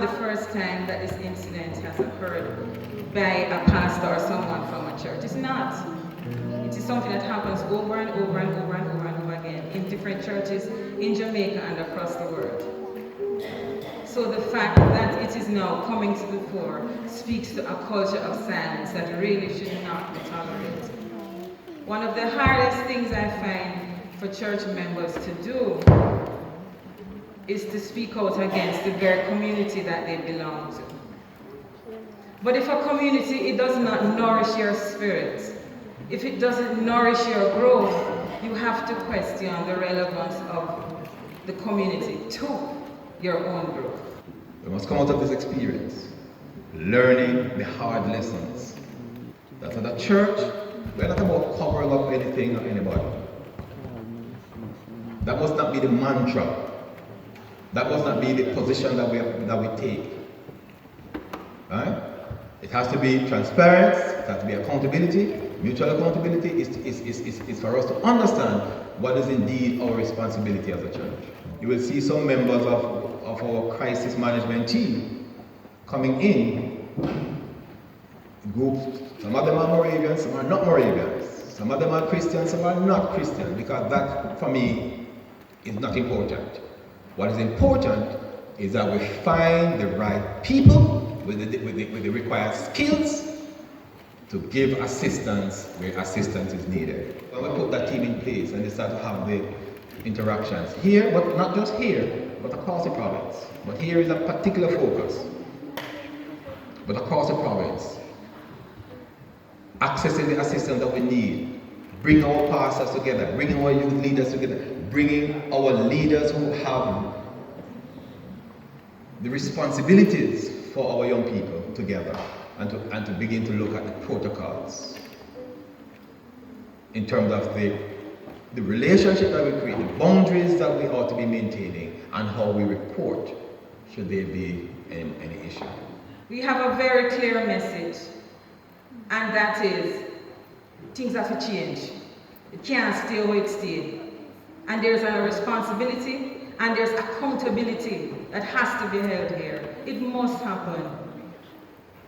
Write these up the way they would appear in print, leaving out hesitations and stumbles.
not the first time that this incident has occurred by a pastor or someone from a church. It's not. It is something that happens over and over and over and over and over again in different churches in Jamaica and across the world. So the fact that it is now coming to the fore speaks to a culture of silence that really should not be tolerated. One of the hardest things I find for church members to do is to speak out against the very community that they belong to. But if a community, it does not nourish your spirit, if it doesn't nourish your growth, you have to question the relevance of the community to your own growth. We must come out of this experience, learning the hard lessons. That in the church, we're not about covering up anything or anybody. That must not be the mantra. That must not be the position that we take. Right? It has to be transparent, it has to be accountability. Mutual accountability is for us to understand what is indeed our responsibility as a church. You will see some members of our crisis management team coming in groups. Some of them are Moravians, some are not Moravians. Some of them are Christians, some are not Christians, because that, for me, is not important. What is important is that we find the right people with the required skills to give assistance where assistance is needed. When we put that team in place and they start to have the interactions here, but not just here, but across the province. But here is a particular focus. But across the province, accessing the assistance that we need, bringing our pastors together, bringing our youth leaders together, bringing our leaders who have the responsibilities for our young people together, and to begin to look at the protocols in terms of the relationship that we create, the boundaries that we ought to be maintaining, and how we report should there be any issue. We have a very clear message, and that is things have to change. It can't stay where it stayed. And there's a responsibility and there's accountability that has to be held here. It must happen.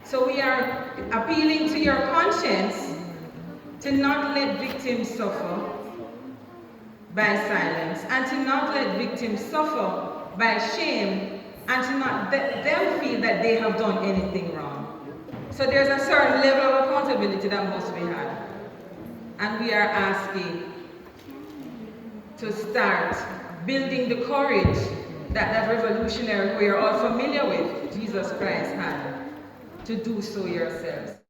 So we are appealing to your conscience to not let victims suffer by silence, and to not let victims suffer by shame, and to not let them feel that they have done anything wrong. So there's a certain level of accountability that must be had. And we are asking to start building the courage that revolutionary who you're all familiar with, Jesus Christ, had, to do so yourselves.